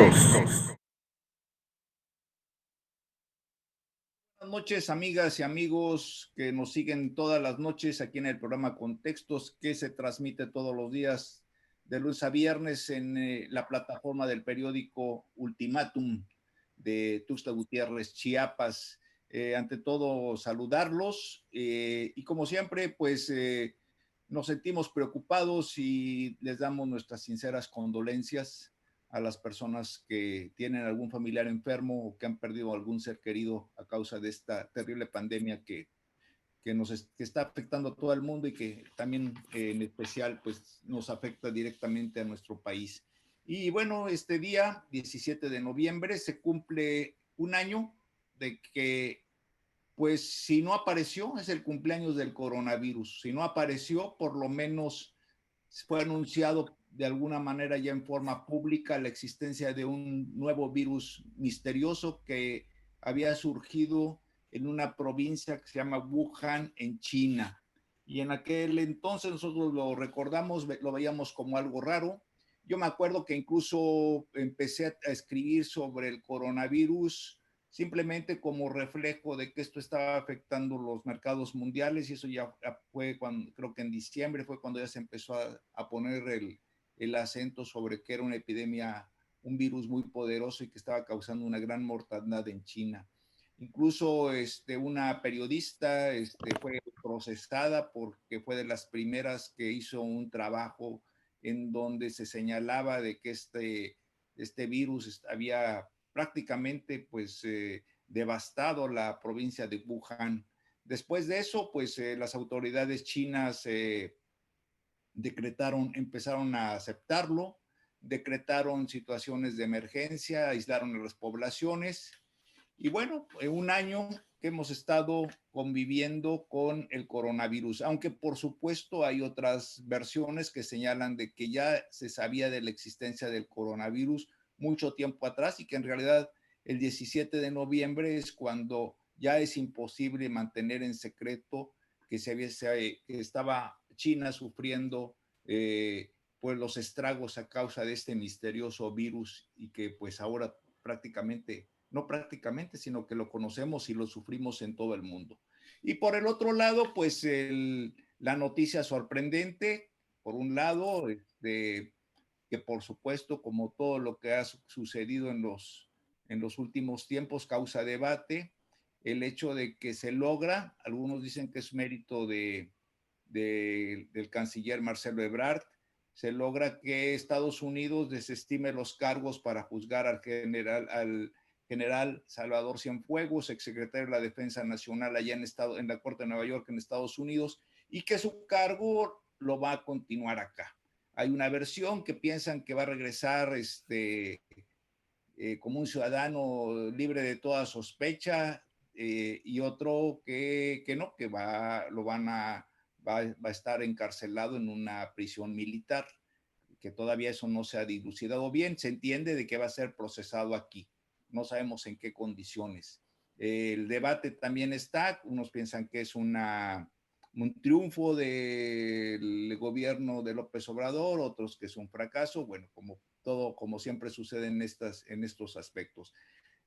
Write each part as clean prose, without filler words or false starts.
Buenas noches, amigas y amigos que nos siguen todas las noches aquí en el programa Contextos, que se transmite todos los días de lunes a viernes en la plataforma del periódico Ultimátum de Tuxtla Gutiérrez, Chiapas. Ante todo, saludarlos y como siempre, pues nos sentimos preocupados y les damos nuestras sinceras condolencias a las personas que tienen algún familiar enfermo o que han perdido algún ser querido a causa de esta terrible pandemia que está afectando a todo el mundo y que también en especial pues nos afecta directamente a nuestro país. Y bueno, este día, 17 de noviembre, se cumple un año de que pues si no apareció, es el cumpleaños del coronavirus. Si no apareció, por lo menos fue anunciado de alguna manera ya en forma pública la existencia de un nuevo virus misterioso que había surgido en una provincia que se llama Wuhan, en China. Y en aquel entonces nosotros lo recordamos, lo veíamos como algo raro. Yo me acuerdo que incluso empecé a escribir sobre el coronavirus simplemente como reflejo de que esto estaba afectando los mercados mundiales, y eso ya fue cuando, creo que en diciembre fue cuando ya se empezó a poner el acento sobre que era una epidemia, un virus muy poderoso y que estaba causando una gran mortandad en China. Incluso una periodista fue procesada porque fue de las primeras que hizo un trabajo en donde se señalaba de que este virus había prácticamente pues devastado la provincia de Wuhan. Después de eso, pues las autoridades chinas empezaron a aceptarlo, decretaron situaciones de emergencia, aislaron a las poblaciones y bueno, un año que hemos estado conviviendo con el coronavirus, aunque por supuesto hay otras versiones que señalan de que ya se sabía de la existencia del coronavirus mucho tiempo atrás y que en realidad el 17 de noviembre es cuando ya es imposible mantener en secreto que estaba China sufriendo pues los estragos a causa de este misterioso virus y que pues ahora prácticamente no prácticamente, sino que lo conocemos y lo sufrimos en todo el mundo. Y por el otro lado, pues la noticia sorprendente, por un lado, que por supuesto, como todo lo que ha sucedido en los últimos tiempos, causa debate, el hecho de que se logra, algunos dicen que es mérito del canciller Marcelo Ebrard, se logra que Estados Unidos desestime los cargos para juzgar al general Salvador Cienfuegos, exsecretario de la Defensa Nacional allá en la Corte de Nueva York, en Estados Unidos, y que su cargo lo va a continuar acá. Hay una versión que piensan que va a regresar como un ciudadano libre de toda sospecha, y otro que no, que va a estar encarcelado en una prisión militar, que todavía eso no se ha dilucidado bien. Se entiende de que va a ser procesado aquí, no sabemos en qué condiciones. El debate también está, unos piensan que es un triunfo del gobierno de López Obrador, otros que es un fracaso, bueno, como todo, como siempre sucede en estos aspectos.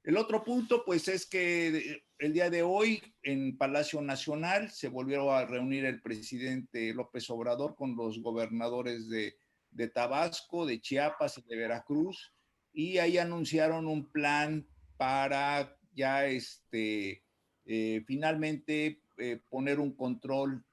El otro punto, pues, es que el día de hoy en Palacio Nacional se volvieron a reunir el presidente López Obrador con los gobernadores de Tabasco, de Chiapas y de Veracruz, y ahí anunciaron un plan para ya finalmente poner un control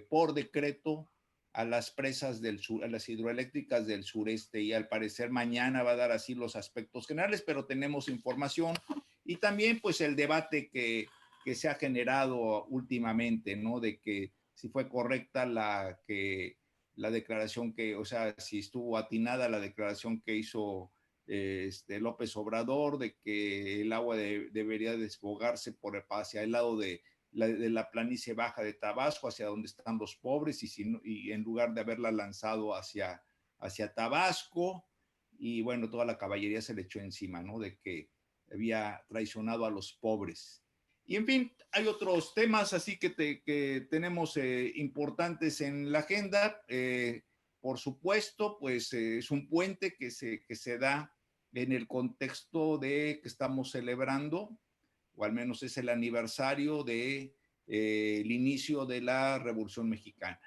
por decreto a las presas del sur, a las hidroeléctricas del sureste, y al parecer mañana va a dar así los aspectos generales, pero tenemos información y también pues el debate que se ha generado últimamente, ¿no? De que si fue correcta la declaración o sea, si estuvo atinada la declaración que hizo López Obrador de que el agua debería desfogarse hacia el lado de la planicie baja de Tabasco, hacia donde están los pobres, y en lugar de haberla lanzado hacia Tabasco, y bueno, toda la caballería se le echó encima, ¿no? De que había traicionado a los pobres. Y en fin, hay otros temas así que tenemos importantes en la agenda. Por supuesto, pues es un puente que se da en el contexto de que estamos celebrando, o al menos es el aniversario de el inicio de la Revolución Mexicana.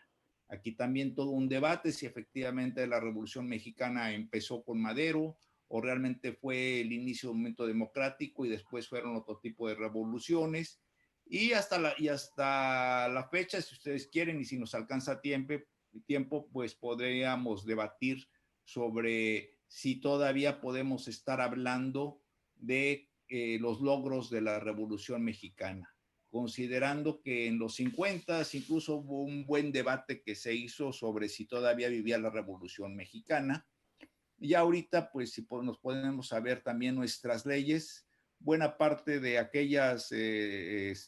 Aquí también todo un debate si efectivamente la Revolución Mexicana empezó con Madero o realmente fue el inicio de un momento democrático y después fueron otro tipo de revoluciones. Y hasta la fecha, si ustedes quieren y si nos alcanza tiempo, pues podríamos debatir sobre si todavía podemos estar hablando de los logros de la Revolución Mexicana, considerando que en los 50 incluso hubo un buen debate que se hizo sobre si todavía vivía la Revolución Mexicana. Y ahorita, pues si nos podemos saber también nuestras leyes, buena parte de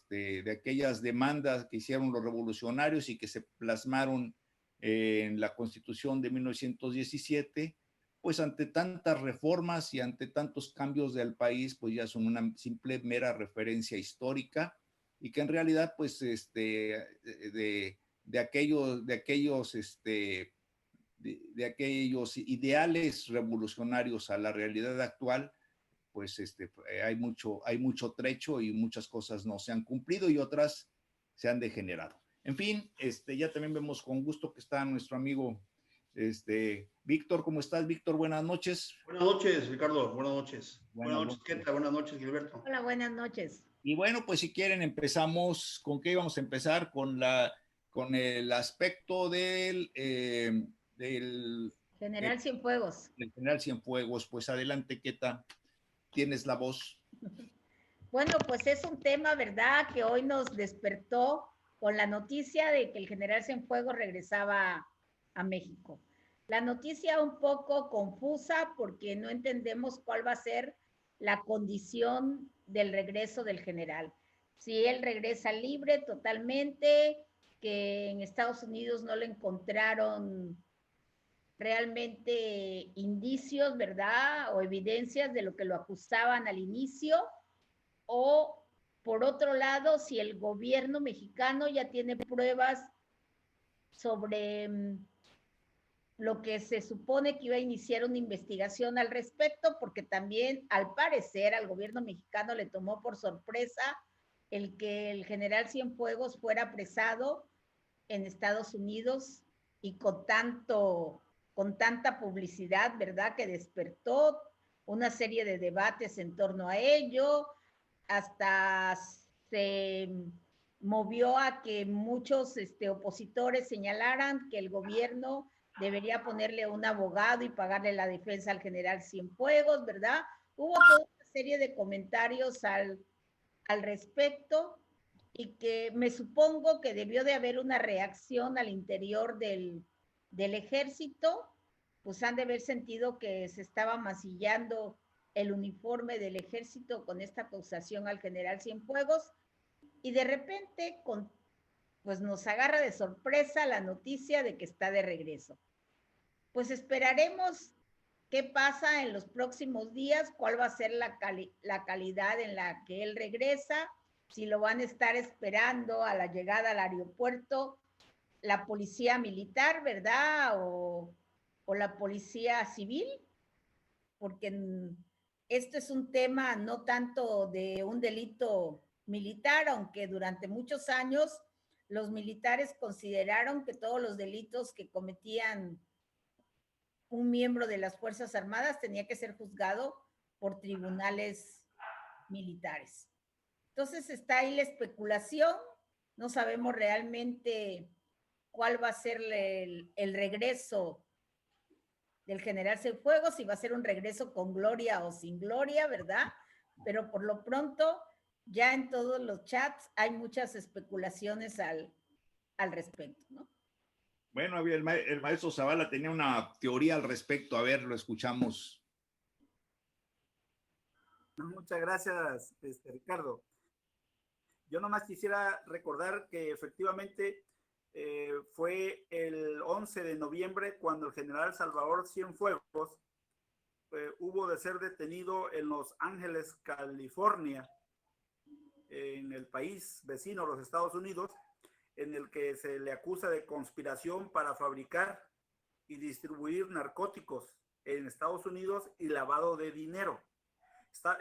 de aquellas demandas que hicieron los revolucionarios y que se plasmaron en la Constitución de 1917, pues ante tantas reformas y ante tantos cambios del país, pues ya son una simple mera referencia histórica y que en realidad, pues, de aquellos ideales revolucionarios a la realidad actual, pues hay mucho trecho y muchas cosas no se han cumplido y otras se han degenerado. En fin, ya también vemos con gusto que está nuestro amigo Víctor. ¿Cómo estás, Víctor? Buenas noches. Buenas noches, Ricardo. Buenas noches. Buenas Buenas noches, Keta. Buenas noches, Gilberto. Hola, buenas noches. Y bueno, pues si quieren empezamos, ¿con qué íbamos a empezar? Con el aspecto del General Cienfuegos. del general Cienfuegos. Pues adelante, Keta, tienes la voz. Bueno, pues es un tema, ¿verdad?, que hoy nos despertó con la noticia de que el general Cienfuegos regresaba a México. La noticia un poco confusa porque no entendemos cuál va a ser la condición del regreso del general. Si él regresa libre totalmente, que en Estados Unidos no le encontraron realmente indicios, ¿verdad?, o evidencias de lo que lo acusaban al inicio, o por otro lado, si el gobierno mexicano ya tiene pruebas sobre lo que se supone que iba a iniciar una investigación al respecto, porque también al parecer al gobierno mexicano le tomó por sorpresa el que el general Cienfuegos fuera apresado en Estados Unidos y con tanta publicidad, ¿verdad?, que despertó una serie de debates en torno a ello, hasta se movió a que muchos opositores señalaran que el gobierno debería ponerle un abogado y pagarle la defensa al general Cienfuegos, ¿verdad? Hubo toda una serie de comentarios al respecto y que me supongo que debió de haber una reacción al interior del ejército, pues han de haber sentido que se estaba masillando el uniforme del ejército con esta acusación al general Cienfuegos y de repente pues nos agarra de sorpresa la noticia de que está de regreso. Pues esperaremos qué pasa en los próximos días, cuál va a ser la calidad en la que él regresa, si lo van a estar esperando a la llegada al aeropuerto la policía militar, ¿verdad? O la policía civil, porque esto es un tema no tanto de un delito militar, aunque durante muchos años los militares consideraron que todos los delitos que cometían un miembro de las Fuerzas Armadas tenía que ser juzgado por tribunales militares. Entonces está ahí la especulación, no sabemos realmente cuál va a ser el regreso del general Cienfuegos, si va a ser un regreso con gloria o sin gloria, ¿verdad? Pero por lo pronto, ya en todos los chats hay muchas especulaciones al respecto, ¿no? Bueno, el maestro Zavala tenía una teoría al respecto. A ver, lo escuchamos. Muchas gracias, Ricardo. Yo nomás quisiera recordar que efectivamente fue el 11 de noviembre cuando el general Salvador Cienfuegos hubo de ser detenido en Los Ángeles, California, en el país vecino, los Estados Unidos, en el que se le acusa de conspiración para fabricar y distribuir narcóticos en Estados Unidos y lavado de dinero.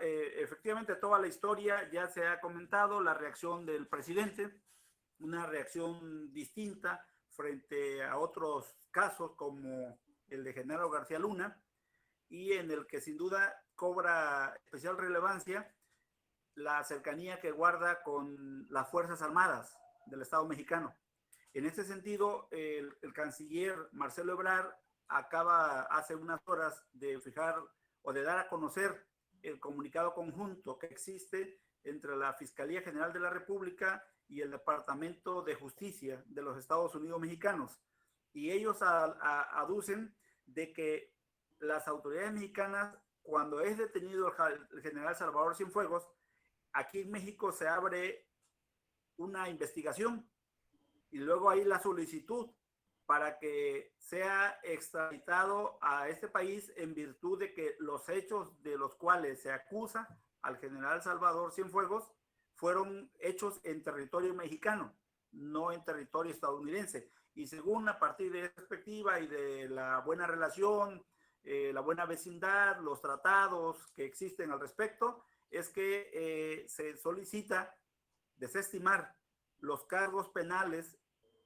Efectivamente, toda la historia ya se ha comentado, la reacción del presidente, una reacción distinta frente a otros casos como el de Genaro García Luna, y en el que sin duda cobra especial relevancia la cercanía que guarda con las Fuerzas Armadas del Estado mexicano. En este sentido, el canciller Marcelo Ebrard acaba hace unas horas de fijar o de dar a conocer el comunicado conjunto que existe entre la Fiscalía General de la República y el Departamento de Justicia de los Estados Unidos mexicanos. Y ellos aducen de que las autoridades mexicanas, cuando es detenido el general Salvador Cienfuegos, aquí en México se abre una investigación y luego hay la solicitud para que sea extraditado a este país en virtud de que los hechos de los cuales se acusa al general Salvador Cienfuegos fueron hechos en territorio mexicano, no en territorio estadounidense. Y según, a partir de esta perspectiva y de la buena relación, la buena vecindad, los tratados que existen al respecto, es que se solicita desestimar los cargos penales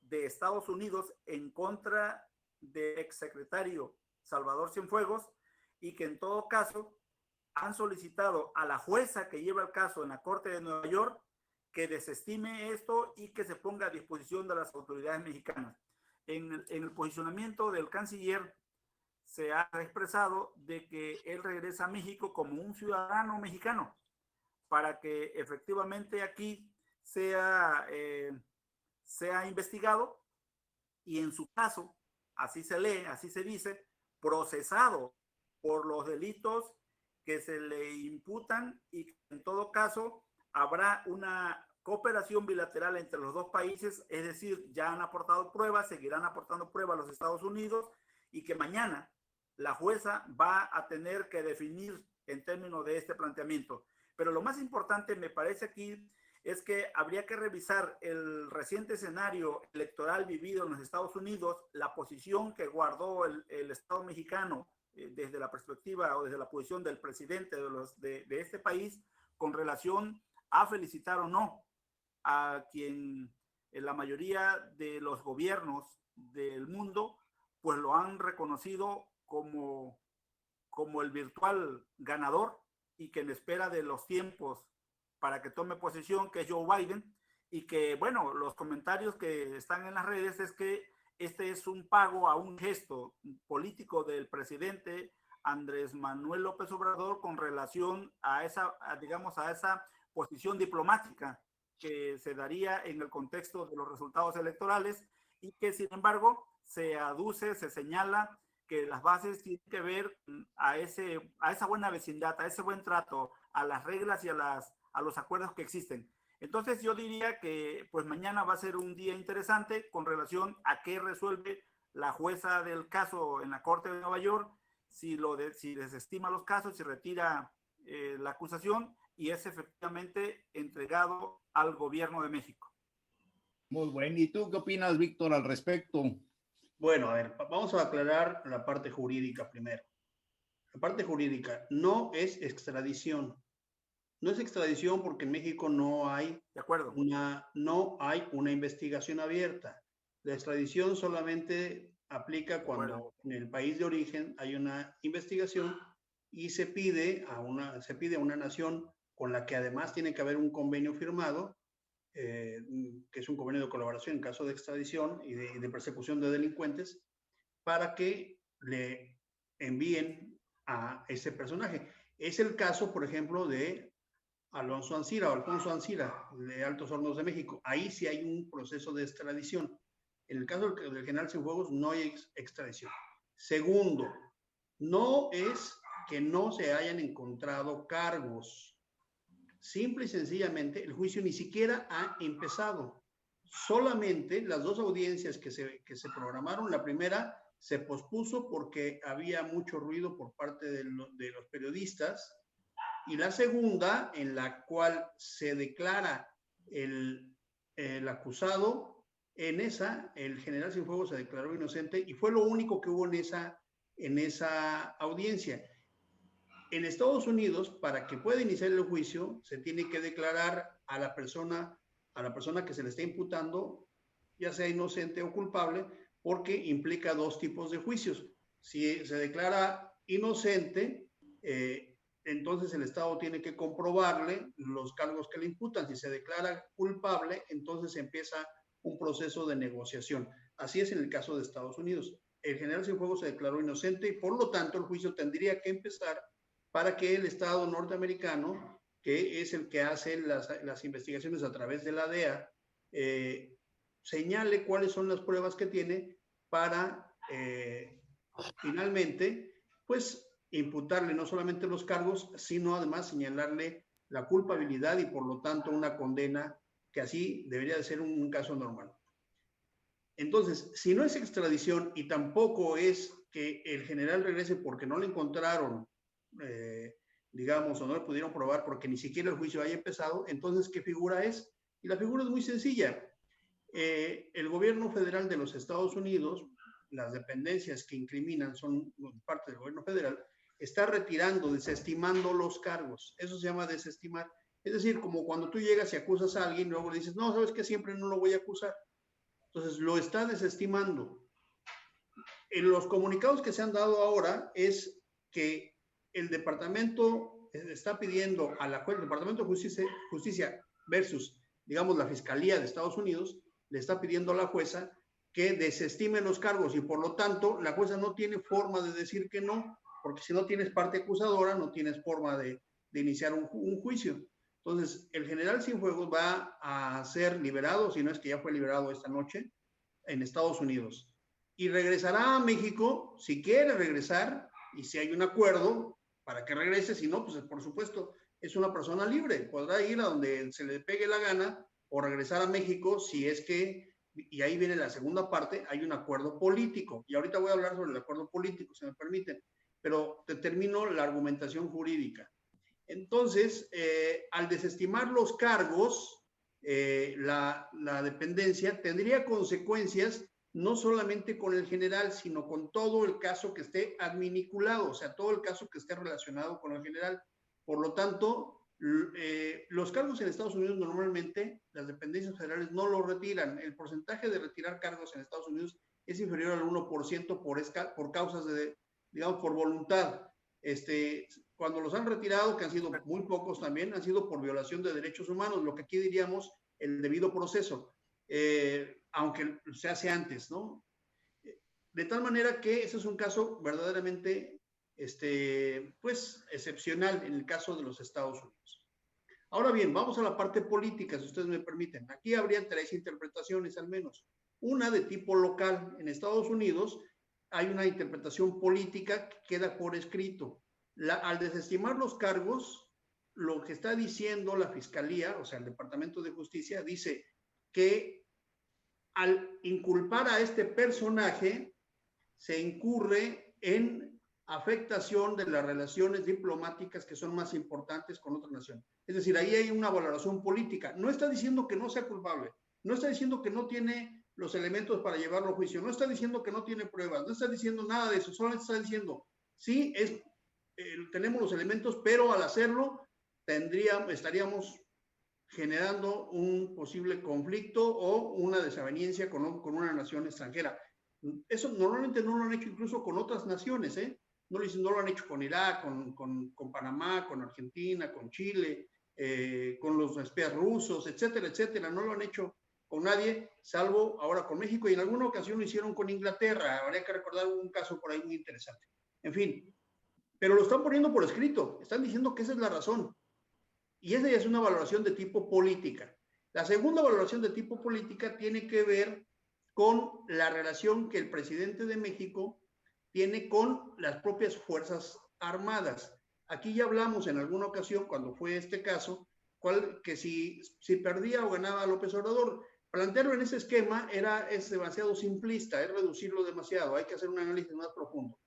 de Estados Unidos en contra del exsecretario Salvador Cienfuegos, y que en todo caso han solicitado a la jueza que lleva el caso en la Corte de Nueva York que desestime esto y que se ponga a disposición de las autoridades mexicanas. En el posicionamiento del canciller se ha expresado de que él regresa a México como un ciudadano mexicano para que efectivamente aquí sea investigado y en su caso, así se lee, así se dice, procesado por los delitos que se le imputan, y en todo caso habrá una cooperación bilateral entre los dos países, es decir, ya han aportado pruebas, seguirán aportando pruebas a los Estados Unidos, y que mañana la jueza va a tener que definir en términos de este planteamiento. Pero lo más importante me parece aquí es que habría que revisar el reciente escenario electoral vivido en los Estados Unidos, la posición que guardó el Estado mexicano desde la perspectiva o desde la posición del presidente de este país con relación a felicitar o no a quien en la mayoría de los gobiernos del mundo pues lo han reconocido como el virtual ganador y que en espera de los tiempos para que tome posesión, que es Joe Biden, y que, bueno, los comentarios que están en las redes es que este es un pago a un gesto político del presidente Andrés Manuel López Obrador con relación a esa posición diplomática que se daría en el contexto de los resultados electorales, y que, sin embargo, se aduce, se señala que las bases tienen que ver a esa buena vecindad, a ese buen trato, a las reglas y a los acuerdos que existen. Entonces yo diría que pues mañana va a ser un día interesante con relación a qué resuelve la jueza del caso en la Corte de Nueva York, si desestima los casos, si retira la acusación y es efectivamente entregado al gobierno de México. Muy bueno. ¿Y tú qué opinas, Víctor, al respecto? Bueno, a ver, vamos a aclarar la parte jurídica primero. La parte jurídica no es extradición. No es extradición porque en México no hay una investigación abierta. La extradición solamente aplica cuando en el país de origen hay una investigación y se pide a una nación con la que además tiene que haber un convenio firmado, que es un convenio de colaboración en caso de extradición y de persecución de delincuentes, para que le envíen a ese personaje. Es el caso, por ejemplo, de Alfonso Ancira, de Altos Hornos de México. Ahí sí hay un proceso de extradición. En el caso del general Cienfuegos no hay extradición. Segundo, no es que no se hayan encontrado cargos. Simple y sencillamente, el juicio ni siquiera ha empezado. Solamente las dos audiencias que se programaron, la primera se pospuso porque había mucho ruido por parte de los periodistas, y la segunda, en la cual se declara el acusado, en esa el general Cienfuegos se declaró inocente y fue lo único que hubo en esa en esa audiencia. En Estados Unidos, para que pueda iniciar el juicio, se tiene que declarar a la persona que se le está imputando, ya sea inocente o culpable, porque implica dos tipos de juicios. Si se declara inocente, entonces el Estado tiene que comprobarle los cargos que le imputan. Si se declara culpable, entonces empieza un proceso de negociación. Así es en el caso de Estados Unidos. El general Cienfuegos se declaró inocente y por lo tanto el juicio tendría que empezar para que el Estado norteamericano, que es el que hace las investigaciones a través de la DEA, señale cuáles son las pruebas que tiene para finalmente, pues, imputarle no solamente los cargos, sino además señalarle la culpabilidad y por lo tanto una condena, que así debería de ser un caso normal. Entonces, si no es extradición y tampoco es que el general regrese porque no le encontraron, digamos, o no le pudieron probar porque ni siquiera el juicio haya empezado, entonces, ¿qué figura es? Y la figura es muy sencilla. El gobierno federal de los Estados Unidos, las dependencias que incriminan son parte del gobierno federal, está retirando, desestimando los cargos. Eso se llama desestimar. Es decir, como cuando tú llegas y acusas a alguien, luego le dices, no, sabes que siempre no lo voy a acusar. Entonces, lo está desestimando. En los comunicados que se han dado ahora es que el departamento está pidiendo a la juez, el Departamento de Justicia versus, digamos, la Fiscalía de Estados Unidos, le está pidiendo a la jueza que desestime los cargos y por lo tanto la jueza no tiene forma de decir que no, porque si no tienes parte acusadora, no tienes forma de iniciar un juicio. Entonces, el general Cienfuegos va a ser liberado, si no es que ya fue liberado esta noche, en Estados Unidos. Y regresará a México, si quiere regresar, y si hay un acuerdo para que regrese, si no, pues por supuesto, es una persona libre, podrá ir a donde se le pegue la gana o regresar a México si es que, y ahí viene la segunda parte, hay un acuerdo político. Y ahorita voy a hablar sobre el acuerdo político, si me permiten, pero te termino la argumentación jurídica. Entonces, al desestimar los cargos, la dependencia tendría consecuencias no solamente con el general, sino con todo el caso que esté adminiculado, o sea, todo el caso que esté relacionado con el general. Por lo tanto, los cargos en Estados Unidos normalmente, las dependencias federales no lo retiran. El porcentaje de retirar cargos en Estados Unidos es inferior al 1% por causas de, digamos, por voluntad. Cuando los han retirado, que han sido muy pocos también, han sido por violación de derechos humanos, lo que aquí diríamos el debido proceso, aunque se hace antes, ¿no? De tal manera que ese es un caso verdaderamente, pues, excepcional en el caso de los Estados Unidos. Ahora bien, vamos a la parte política, si ustedes me permiten. Aquí habría tres interpretaciones al menos. Una de tipo local. En Estados Unidos hay una interpretación política que queda por escrito. Al desestimar los cargos, lo que está diciendo la Fiscalía, o sea, el Departamento de Justicia, dice que al inculpar a este personaje, se incurre en afectación de las relaciones diplomáticas que son más importantes con otra nación. Es decir, ahí hay una valoración política. No está diciendo que no sea culpable, no está diciendo que no tiene los elementos para llevarlo a juicio, no está diciendo que no tiene pruebas, no está diciendo nada de eso, solamente está diciendo, sí, tenemos los elementos, pero al hacerlo estaríamos generando un posible conflicto o una desaveniencia con una nación extranjera. Eso normalmente no lo han hecho incluso con otras naciones, ¿eh? No lo han hecho con Irak, con Panamá, con Argentina, con Chile, con los espías rusos, etcétera, etcétera. No lo han hecho con nadie, salvo ahora con México, y en alguna ocasión lo hicieron con Inglaterra. Habría que recordar un caso por ahí muy interesante. En fin, pero lo están poniendo por escrito, están diciendo que esa es la razón. Y esa ya es una valoración de tipo política. La segunda valoración de tipo política tiene que ver con la relación que el presidente de México tiene con las propias Fuerzas Armadas. Aquí ya hablamos en alguna ocasión, cuando fue este caso, que si perdía o ganaba López Obrador, plantearlo en ese esquema es demasiado simplista, es reducirlo demasiado, hay que hacer un análisis más profundo.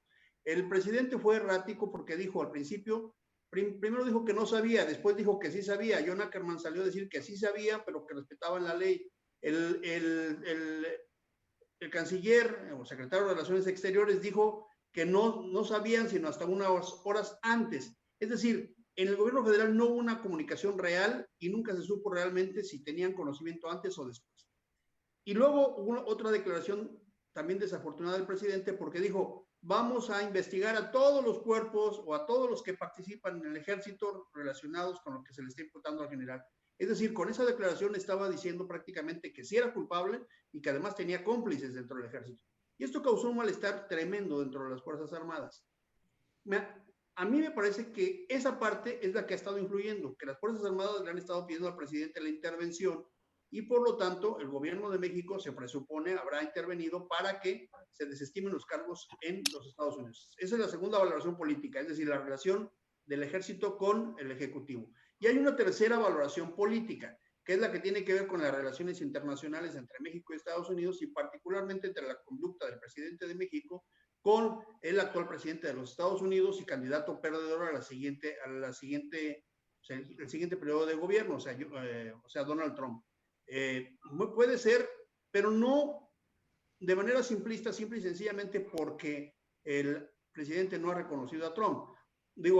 El presidente fue errático porque dijo al principio, primero dijo que no sabía, después dijo que sí sabía. John Ackerman salió a decir que sí sabía, pero que respetaban la ley. El canciller o secretario de Relaciones Exteriores dijo que no sabían sino hasta unas horas antes. Es decir, en el gobierno federal no hubo una comunicación real y nunca se supo realmente si tenían conocimiento antes o después. Y luego hubo otra declaración también desafortunada del presidente porque dijo, vamos a investigar a todos los cuerpos o a todos los que participan en el ejército relacionados con lo que se le está imputando al general. Es decir, con esa declaración estaba diciendo prácticamente que sí era culpable y que además tenía cómplices dentro del ejército. Y esto causó un malestar tremendo dentro de las Fuerzas Armadas. A mí me parece que esa parte es la que ha estado influyendo, que las Fuerzas Armadas le han estado pidiendo al presidente la intervención y por lo tanto el gobierno de México se presupone habrá intervenido para que se desestimen los cargos en los Estados Unidos. Esa es la segunda valoración política, es decir, la relación del ejército con el ejecutivo. Y hay una tercera valoración política, que es la que tiene que ver con las relaciones internacionales entre México y Estados Unidos y particularmente entre la conducta del presidente de México con el actual presidente de los Estados Unidos y candidato perdedor a el siguiente periodo de gobierno, o sea Donald Trump. Puede ser, pero no de manera simplista, simple y sencillamente porque el presidente no ha reconocido a Trump,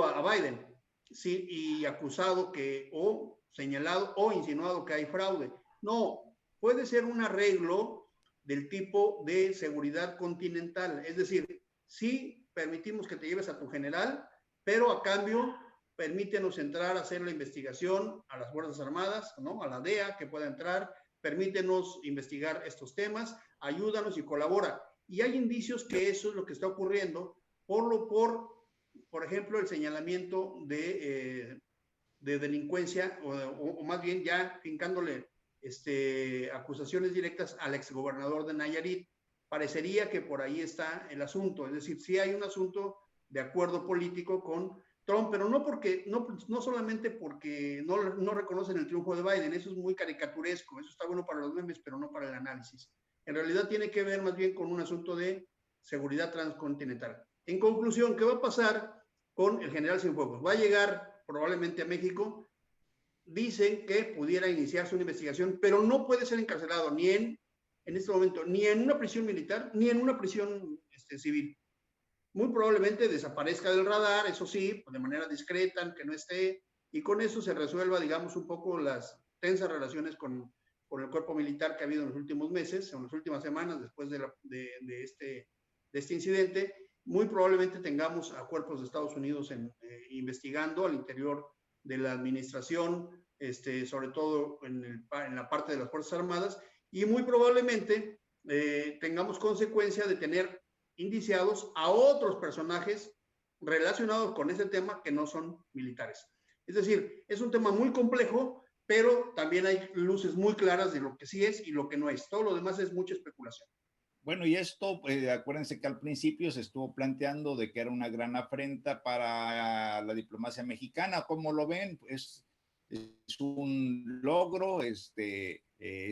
a Biden, sí, y acusado o señalado o insinuado que hay fraude. No, puede ser un arreglo del tipo de seguridad continental, es decir, sí permitimos que te lleves a tu general, pero a cambio permítenos entrar a hacer la investigación a las Fuerzas Armadas, ¿no? A la DEA que pueda entrar, permítenos investigar estos temas, ayúdanos y colabora. Y hay indicios que eso es lo que está ocurriendo por ejemplo, el señalamiento de delincuencia o más bien ya fincándole acusaciones directas al exgobernador de Nayarit. Parecería que por ahí está el asunto, es decir, sí hay un asunto de acuerdo político con Trump, pero no solamente porque no reconocen el triunfo de Biden, eso es muy caricaturesco, eso está bueno para los memes, pero no para el análisis. En realidad tiene que ver más bien con un asunto de seguridad transcontinental. En conclusión, ¿qué va a pasar con el general Cienfuegos? Va a llegar probablemente a México, dicen que pudiera iniciarse una investigación, pero no puede ser encarcelado ni en este momento, ni en una prisión militar, ni en una prisión civil. Muy probablemente desaparezca del radar, eso sí, de manera discreta, que no esté, y con eso se resuelva, digamos, un poco las tensas relaciones con el cuerpo militar que ha habido en los últimos meses, en las últimas semanas, después de este incidente. Muy probablemente tengamos a cuerpos de Estados Unidos investigando al interior de la administración, sobre todo en la parte de las Fuerzas Armadas, y muy probablemente tengamos consecuencia de tener indiciados a otros personajes relacionados con ese tema que no son militares. Es decir, es un tema muy complejo, pero también hay luces muy claras de lo que sí es y lo que no es. Todo lo demás es mucha especulación. Bueno, y esto, acuérdense que al principio se estuvo planteando de que era una gran afrenta para la diplomacia mexicana. ¿Cómo lo ven? Es un logro, es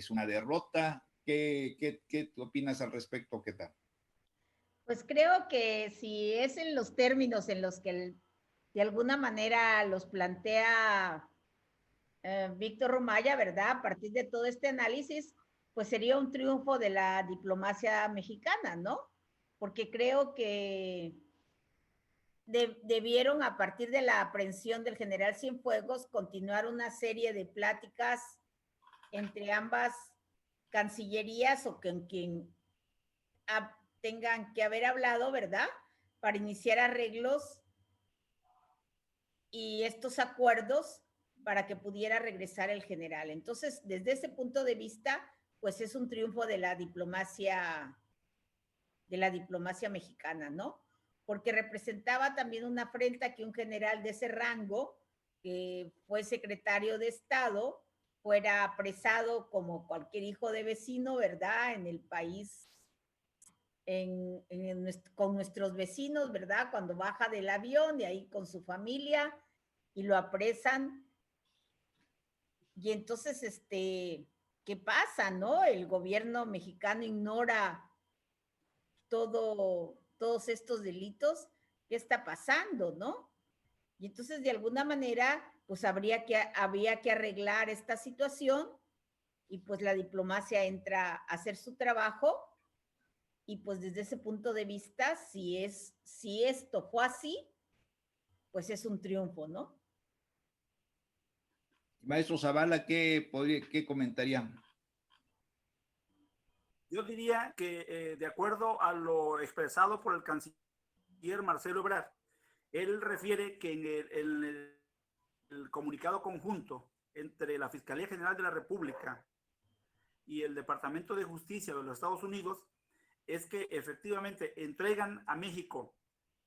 una derrota. ¿Qué opinas al respecto? ¿Qué tal? Pues creo que si es en los términos en los que de alguna manera los plantea Víctor Rumaya, ¿verdad? A partir de todo este análisis, pues sería un triunfo de la diplomacia mexicana, ¿no? Porque creo que debieron, a partir de la aprehensión del general Cienfuegos, continuar una serie de pláticas entre ambas cancillerías o con quien tengan que haber hablado, ¿verdad? Para iniciar arreglos y estos acuerdos para que pudiera regresar el general. Entonces, desde ese punto de vista, pues es un triunfo de la diplomacia mexicana, ¿no? Porque representaba también una afrenta que un general de ese rango, que fue secretario de Estado, fuera apresado como cualquier hijo de vecino, ¿verdad? En el país, con nuestros vecinos, ¿verdad? Cuando baja del avión, de ahí con su familia, y lo apresan. Y entonces, ¿qué pasa, no? El gobierno mexicano ignora todos estos delitos. ¿Qué está pasando, no? Y entonces, de alguna manera, pues había que arreglar esta situación y pues la diplomacia entra a hacer su trabajo y pues desde ese punto de vista, si esto fue así, pues es un triunfo, ¿no? Maestro Zavala, ¿qué comentaría? Yo diría que de acuerdo a lo expresado por el canciller Marcelo Ebrard, él refiere que en el comunicado conjunto entre la Fiscalía General de la República y el Departamento de Justicia de los Estados Unidos es que efectivamente entregan a México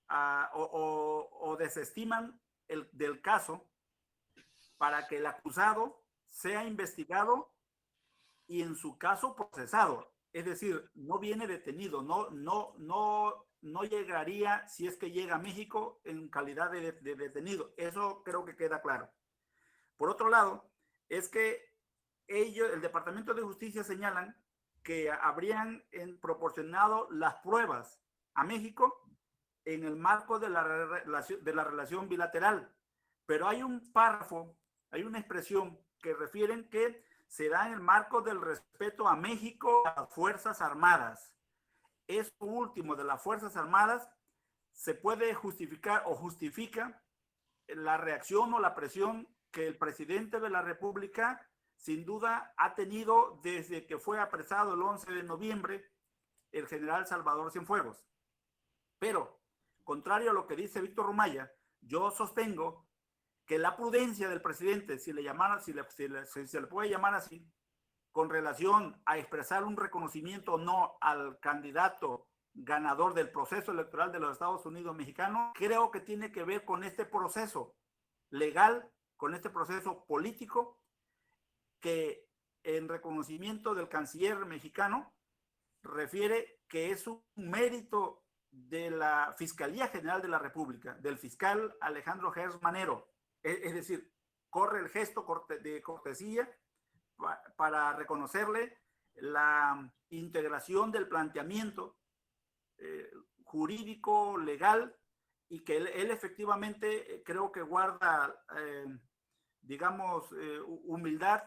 o desestiman del caso para que el acusado sea investigado y en su caso procesado. Es decir, no viene detenido, no llegaría, si es que llega a México, en calidad de detenido. Eso creo que queda claro. Por otro lado, es que el Departamento de Justicia señalan que habrían proporcionado las pruebas a México en el marco de la relación bilateral. Pero hay un párrafo, hay una expresión que refieren que se da en el marco del respeto a México, a las Fuerzas Armadas. Esto último de las Fuerzas Armadas se puede justificar o justifica la reacción o la presión que el presidente de la República sin duda ha tenido desde que fue apresado el 11 de noviembre el general Salvador Cienfuegos. Pero, contrario a lo que dice Víctor Rumaya, yo sostengo que la prudencia del presidente, si le puede llamar así, con relación a expresar un reconocimiento o no al candidato ganador del proceso electoral de los Estados Unidos mexicanos, creo que tiene que ver con este proceso legal, con este proceso político, que en reconocimiento del canciller mexicano refiere que es un mérito de la Fiscalía General de la República, del fiscal Alejandro Gers Manero. Es decir, corre el gesto de cortesía para reconocerle la integración del planteamiento jurídico, legal, y que él efectivamente creo que guarda, digamos, humildad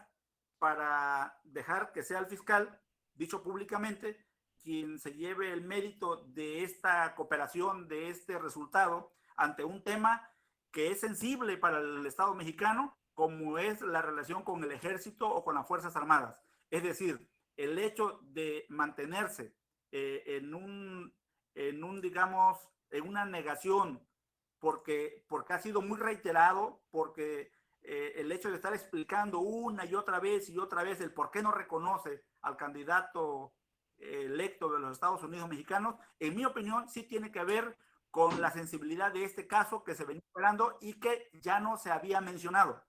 para dejar que sea el fiscal, dicho públicamente, quien se lleve el mérito de esta cooperación, de este resultado, ante un tema que es sensible para el Estado mexicano, como es la relación con el ejército o con las Fuerzas Armadas. Es decir, el hecho de mantenerse en una negación, porque ha sido muy reiterado, porque el hecho de estar explicando una y otra vez el por qué no reconoce al candidato electo de los Estados Unidos mexicanos, en mi opinión, sí tiene que ver con la sensibilidad de este caso que se venía esperando y que ya no se había mencionado.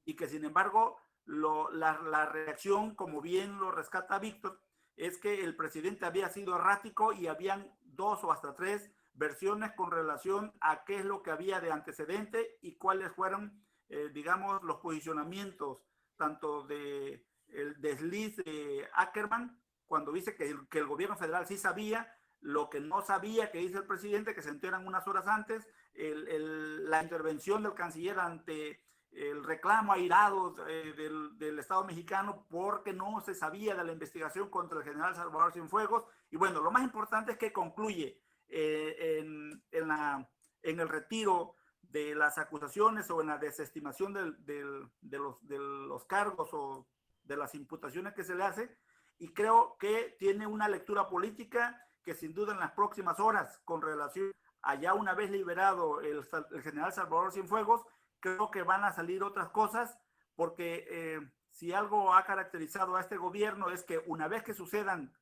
Y que, sin embargo, la reacción, como bien lo rescata Víctor, es que el presidente había sido errático y habían 2 o hasta 3 versiones con relación a qué es lo que había de antecedente y cuáles fueron, digamos, los posicionamientos, tanto de el desliz de Ackerman, cuando dice que el gobierno federal sí sabía, lo que no sabía que dice el presidente, que se enteran unas horas antes, la intervención del canciller ante el reclamo airado del Estado mexicano porque no se sabía de la investigación contra el general Salvador Cienfuegos. Y bueno, lo más importante es que concluye en el retiro de las acusaciones o en la desestimación de los cargos o de las imputaciones que se le hace, y creo que tiene una lectura política que sin duda en las próximas horas, con relación a ya una vez liberado el general Salvador Cienfuegos, creo que van a salir otras cosas, porque si algo ha caracterizado a este gobierno es que una vez que suceden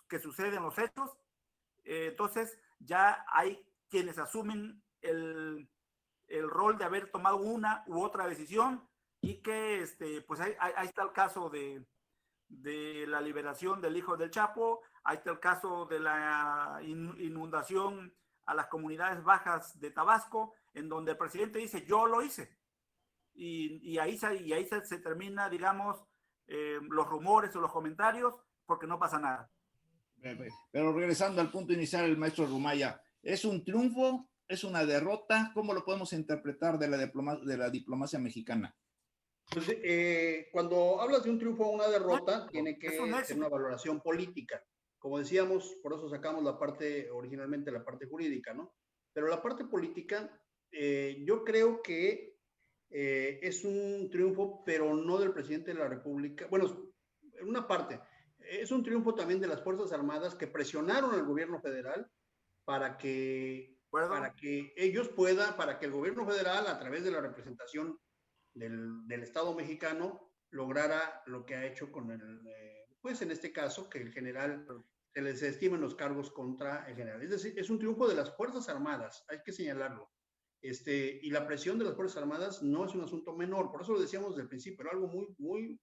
los hechos, entonces ya hay quienes asumen el rol de haber tomado una u otra decisión, y que pues ahí está el caso de la liberación del hijo del Chapo, ahí está el caso de la inundación a las comunidades bajas de Tabasco, en donde el presidente dice, yo lo hice. Y ahí se termina, digamos, los rumores o los comentarios, porque no pasa nada. Pero regresando al punto inicial, el maestro Rumaya, ¿es un triunfo? ¿Es una derrota? ¿Cómo lo podemos interpretar de la diplomacia mexicana? Pues, cuando hablas de un triunfo o una derrota, tiene que ser una valoración política. Como decíamos, por eso sacamos originalmente la parte jurídica, ¿no? Pero la parte política, yo creo que es un triunfo, pero no del presidente de la República. Bueno, en una parte, es un triunfo también de las Fuerzas Armadas que presionaron al gobierno federal para que para que el gobierno federal, a través de la representación del Estado mexicano, lograra lo que ha hecho con pues en este caso, que el general se les estimen los cargos contra el general. Es decir, es un triunfo de las Fuerzas Armadas, hay que señalarlo. Y la presión de las Fuerzas Armadas no es un asunto menor, por eso lo decíamos desde el principio, era algo muy, muy,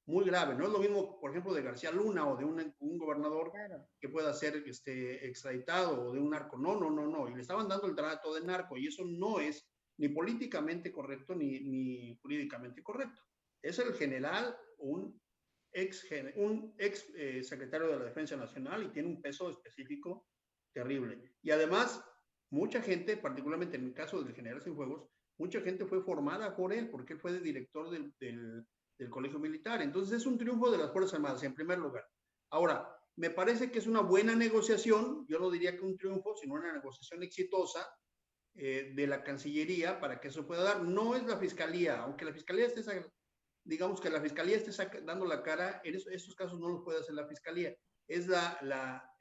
muy grave. No es lo mismo, por ejemplo, de García Luna o de un gobernador que pueda ser extraditado o de un narco. No. Y le estaban dando el trato de narco y eso no es ni políticamente correcto ni jurídicamente correcto. Es el general, un ex secretario de la Defensa Nacional y tiene un peso específico terrible. Y además, mucha gente, particularmente en el caso del general Cienfuegos, mucha gente fue formada por él porque él fue director del Colegio Militar. Entonces es un triunfo de las Fuerzas Armadas, en primer lugar. Ahora, me parece que es una buena negociación, yo no diría que un triunfo, sino una negociación exitosa de la Cancillería para que eso pueda dar. No es la Fiscalía, aunque la Fiscalía digamos que la Fiscalía esté dando la cara, en estos casos no los puede hacer la Fiscalía. Es la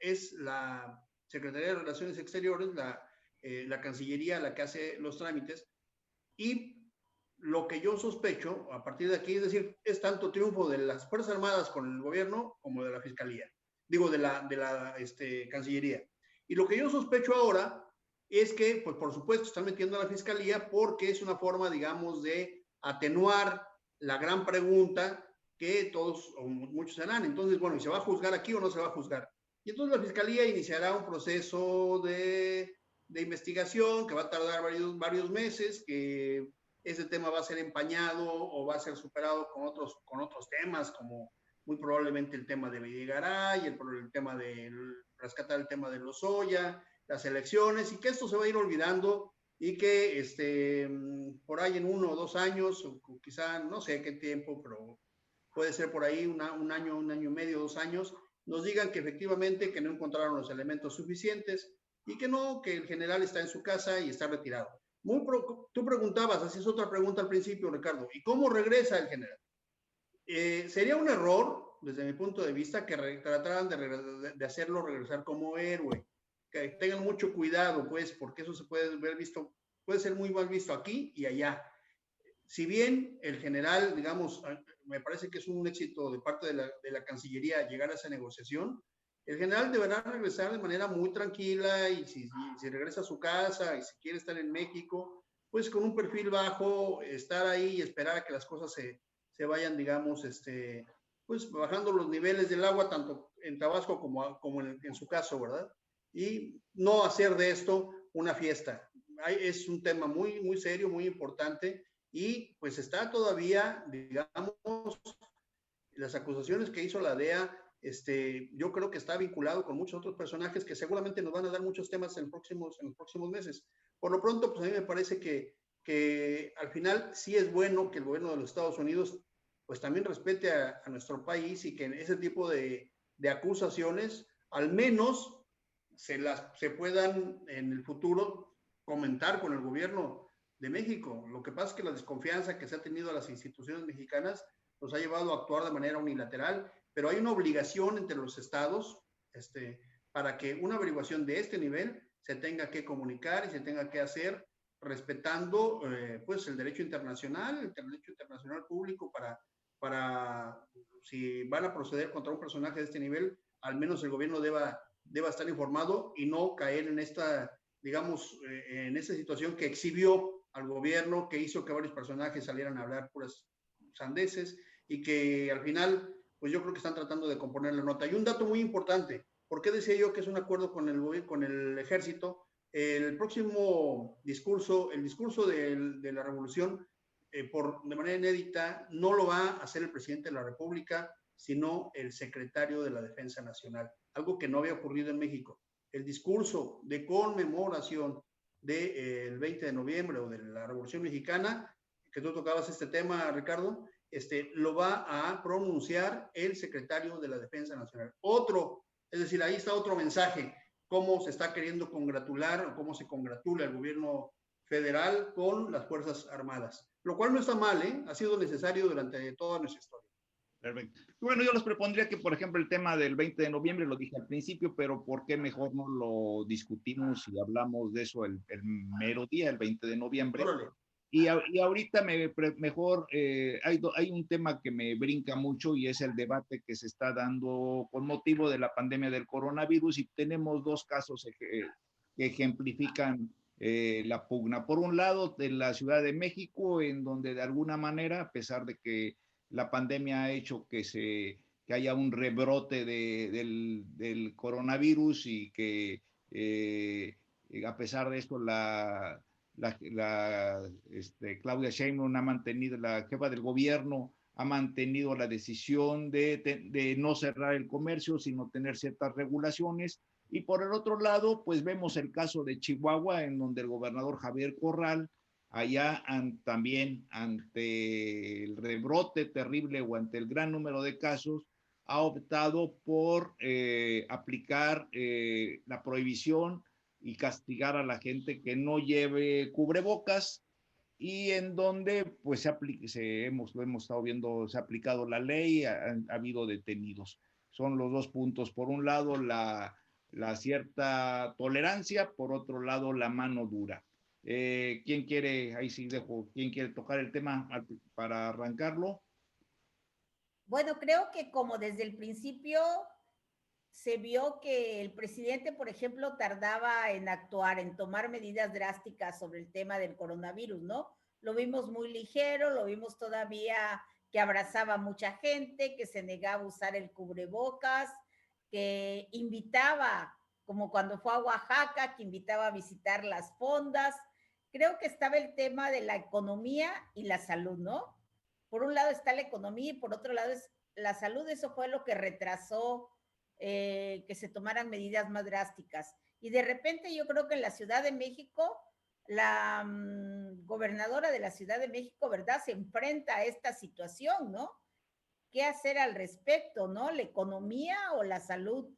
Secretaría de Relaciones Exteriores, la Cancillería la que hace los trámites, y lo que yo sospecho a partir de aquí, es decir, es tanto triunfo de las Fuerzas Armadas con el gobierno como de la Fiscalía, digo, de la Cancillería. Y lo que yo sospecho ahora es que, pues por supuesto, están metiendo a la Fiscalía porque es una forma, digamos, de atenuar la gran pregunta que todos o muchos harán. Entonces, bueno, ¿se va a juzgar aquí o no se va a juzgar? Y entonces la Fiscalía iniciará un proceso de investigación que va a tardar varios meses, que ese tema va a ser empañado o va a ser superado con otros temas, como muy probablemente el tema de Videgaray, el tema del rescatar el tema de Lozoya, las elecciones, y que esto se va a ir olvidando y que por ahí en 1 o 2 años, o quizá no sé qué tiempo, pero puede ser por ahí un año y medio, 2 años, nos digan que efectivamente que no encontraron los elementos suficientes y que no, que el general está en su casa y está retirado. Tú preguntabas, así es otra pregunta al principio, Ricardo, ¿y cómo regresa el general? Sería un error, desde mi punto de vista, que trataran de hacerlo regresar como héroe. Que tengan mucho cuidado, pues, porque eso se puede ver visto, puede ser muy mal visto aquí y allá. Si bien el general, digamos, me parece que es un éxito de parte de la Cancillería llegar a esa negociación, el general deberá regresar de manera muy tranquila y si regresa a su casa y si quiere estar en México, pues con un perfil bajo, estar ahí y esperar a que las cosas se vayan, digamos, pues bajando los niveles del agua, tanto en Tabasco como en su caso, ¿verdad? Y no hacer de esto una fiesta. Es un tema muy, muy serio, muy importante, y pues está todavía, digamos, las acusaciones que hizo la DEA, yo creo que está vinculado con muchos otros personajes que seguramente nos van a dar muchos temas en los próximos meses. Por lo pronto, pues a mí me parece que al final sí es bueno que el gobierno de los Estados Unidos pues también respete a nuestro país y que en ese tipo de acusaciones al menos se puedan en el futuro comentar con el gobierno de México. Lo que pasa es que la desconfianza que se ha tenido a las instituciones mexicanas nos ha llevado a actuar de manera unilateral, pero hay una obligación entre los estados para que una averiguación de este nivel se tenga que comunicar y se tenga que hacer respetando pues el derecho internacional público para si van a proceder contra un personaje de este nivel, al menos el gobierno deba estar informado y no caer en esta, digamos, en esta situación que exhibió al gobierno, que hizo que varios personajes salieran a hablar puras sandeces y que al final, pues yo creo que están tratando de componer la nota. Y un dato muy importante, ¿por qué decía yo que es un acuerdo con el ejército? El próximo discurso, el discurso de la revolución, de manera inédita, no lo va a hacer el presidente de la República, sino el secretario de la Defensa Nacional, algo que no había ocurrido en México. El discurso de conmemoración del 20 de noviembre o de la Revolución Mexicana, que tú tocabas este tema, Ricardo, lo va a pronunciar el secretario de la Defensa Nacional. Otro Es decir, ahí está otro mensaje, cómo se está queriendo congratular o cómo se congratula el gobierno federal con las Fuerzas Armadas, lo cual no está mal, ¿eh? Ha sido necesario durante toda nuestra historia. Perfecto. Bueno, yo les propondría que, por ejemplo, el tema del 20 de noviembre, lo dije al principio, pero ¿por qué mejor no lo discutimos y hablamos de eso el mero día, el 20 de noviembre? Órale. Y ahorita mejor hay un tema que me brinca mucho y es el debate que se está dando con motivo de la pandemia del coronavirus y tenemos dos casos que ejemplifican la pugna. Por un lado, de la Ciudad de México, en donde de alguna manera, a pesar de que la pandemia ha hecho que haya un rebrote del coronavirus y que a pesar de esto Claudia Sheinbaum ha mantenido, la jefa del gobierno ha mantenido la decisión de no cerrar el comercio, sino tener ciertas regulaciones. Y por el otro lado, pues vemos el caso de Chihuahua, en donde el gobernador Javier Corral, allá también ante el rebrote terrible o ante el gran número de casos, ha optado por aplicar la prohibición y castigar a la gente que no lleve cubrebocas y en donde pues lo hemos estado viendo, se ha aplicado la ley, ha habido detenidos. Son los dos puntos. Por un lado, la cierta tolerancia, por otro lado, la mano dura. ¿Quién quiere, ahí sí dejo, quién quiere tocar el tema para arrancarlo? Bueno, creo que como desde el principio se vio que el presidente, por ejemplo, tardaba en actuar, en tomar medidas drásticas sobre el tema del coronavirus, ¿no? Lo vimos muy ligero, lo vimos todavía que abrazaba a mucha gente, que se negaba a usar el cubrebocas, que invitaba, como cuando fue a Oaxaca, que invitaba a visitar las fondas. Creo que estaba el tema de la economía y la salud, ¿no? Por un lado está la economía y por otro lado es la salud. Eso fue lo que retrasó que se tomaran medidas más drásticas. Y de repente yo creo que en la Ciudad de México, la gobernadora de la Ciudad de México, ¿verdad? Se enfrenta a esta situación, ¿no? ¿Qué hacer al respecto, no? ¿La economía o la salud?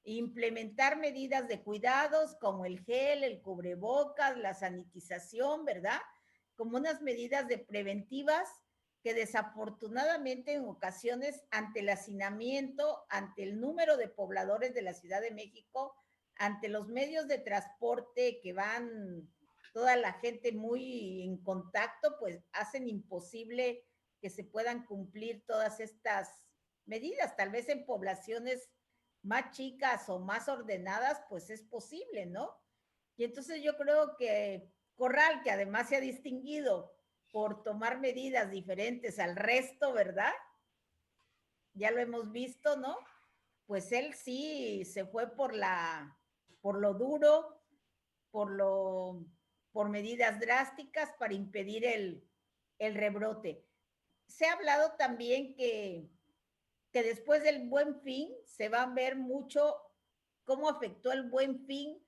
Implementar medidas de cuidados como el gel, el cubrebocas, la sanitización, ¿verdad? Como unas medidas de preventivas que desafortunadamente en ocasiones ante el hacinamiento, ante el número de pobladores de la Ciudad de México, ante los medios de transporte que van toda la gente muy en contacto, pues hacen imposible que se puedan cumplir todas estas medidas. Tal vez en poblaciones más chicas o más ordenadas, pues es posible, ¿no? Y entonces yo creo que Corral, que además se ha distinguido por tomar medidas diferentes al resto, ¿verdad? Ya lo hemos visto, ¿no? Pues él sí se fue por lo duro, por por medidas drásticas para impedir el rebrote. Se ha hablado también que después del Buen Fin se va a ver mucho cómo afectó el Buen Fin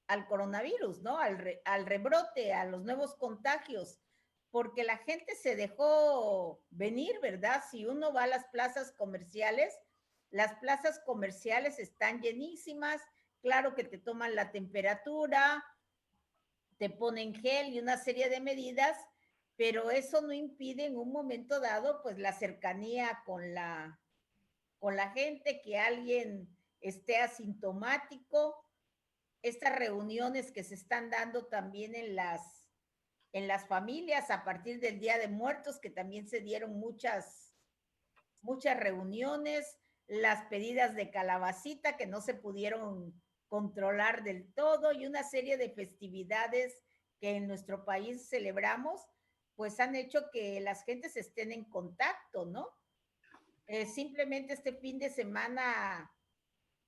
al coronavirus, ¿no? Al rebrote, a los nuevos contagios, porque la gente se dejó venir, ¿verdad? Si uno va a las plazas comerciales están llenísimas, claro que te toman la temperatura, te ponen gel y una serie de medidas, pero eso no impide en un momento dado, pues la cercanía con la gente, que alguien esté asintomático, estas reuniones que se están dando también en las familias a partir del Día de Muertos, que también se dieron muchas reuniones, las pedidas de calabacita que no se pudieron controlar del todo y una serie de festividades que en nuestro país celebramos, pues han hecho que las gentes estén en contacto, ¿no? Simplemente este fin de semana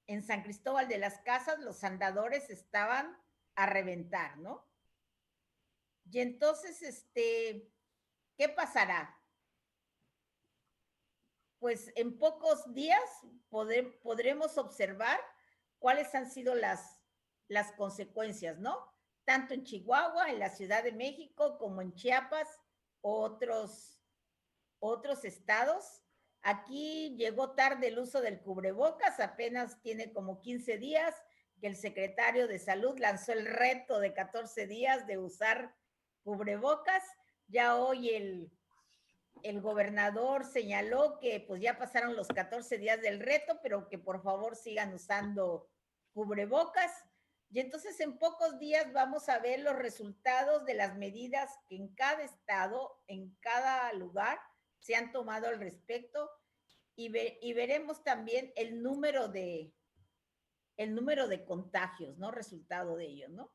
en San Cristóbal de las Casas los andadores estaban a reventar, ¿no? Y entonces, ¿qué pasará? Pues en pocos días podremos observar cuáles han sido las consecuencias, ¿no? Tanto en Chihuahua, en la Ciudad de México, como en Chiapas, otros estados Aquí llegó tarde el uso del cubrebocas, apenas tiene como 15 días que el secretario de Salud lanzó el reto de 14 días de usar cubrebocas. Ya hoy el gobernador señaló que pues ya pasaron los 14 días del reto, pero que por favor sigan usando cubrebocas. Y entonces en pocos días vamos a ver los resultados de las medidas que en cada estado, en cada lugar, se han tomado al respecto y veremos también el número de contagios, ¿no? Resultado de ello, ¿no?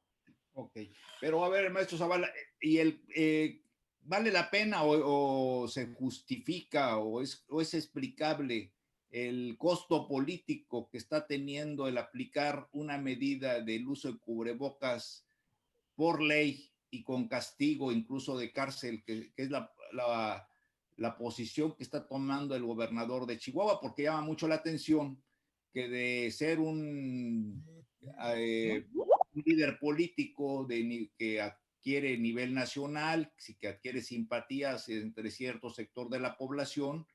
Ok, pero a ver, maestro Zavala, ¿y vale la pena o se justifica o es explicable el costo político que está teniendo el aplicar una medida del uso de cubrebocas por ley y con castigo incluso de cárcel, que es la posición que está tomando el gobernador de Chihuahua? Porque llama mucho la atención que de ser un líder político que adquiere nivel nacional, que adquiere simpatías entre cierto sector de la población,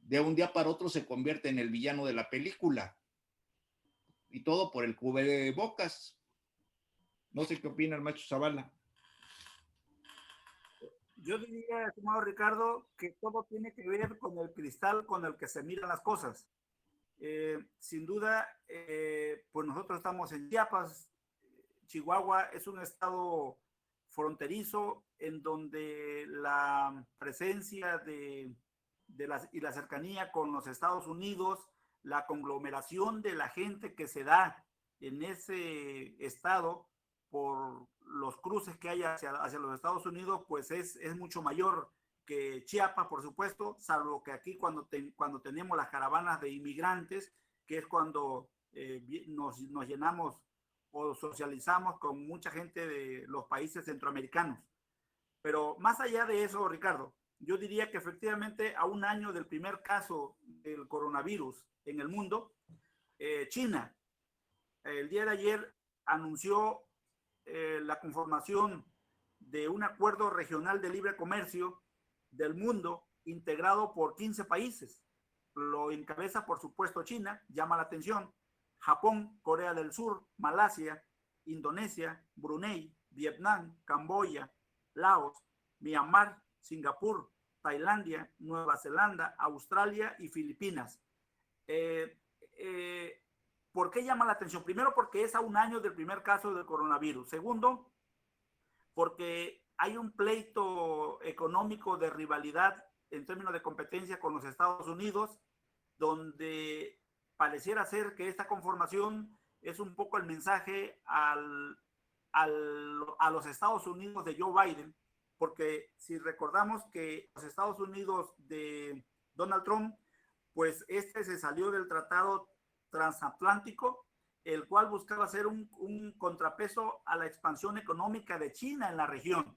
de un día para otro se convierte en el villano de la película. Y todo por el cubrebocas. No sé qué opina el maestro Zavala. Yo diría, estimado Ricardo, que todo tiene que ver con el cristal con el que se miran las cosas. Sin duda, pues nosotros estamos en Chiapas. Chihuahua es un estado fronterizo en donde la presencia y la cercanía con los Estados Unidos, la conglomeración de la gente que se da en ese estado por los cruces que hay hacia los Estados Unidos, pues es mucho mayor que Chiapas, por supuesto, salvo que aquí cuando tenemos las caravanas de inmigrantes, que es cuando nos llenamos o socializamos con mucha gente de los países centroamericanos. Pero más allá de eso, Ricardo, yo diría que efectivamente a un año del primer caso del coronavirus en el mundo, China, el día de ayer anunció la conformación de un acuerdo regional de libre comercio del mundo integrado por 15 países. Lo encabeza, por supuesto, China, llama la atención. Japón, Corea del Sur, Malasia, Indonesia, Brunei, Vietnam, Camboya, Laos, Myanmar, Singapur, Tailandia, Nueva Zelanda, Australia y Filipinas. ¿Por qué llama la atención? Primero, porque es a un año del primer caso del coronavirus. Segundo, porque hay un pleito económico de rivalidad en términos de competencia con los Estados Unidos, donde pareciera ser que esta conformación es un poco el mensaje a los Estados Unidos de Joe Biden, porque si recordamos que los Estados Unidos de Donald Trump, pues se salió del tratado transatlántico, el cual buscaba hacer un contrapeso a la expansión económica de China en la región.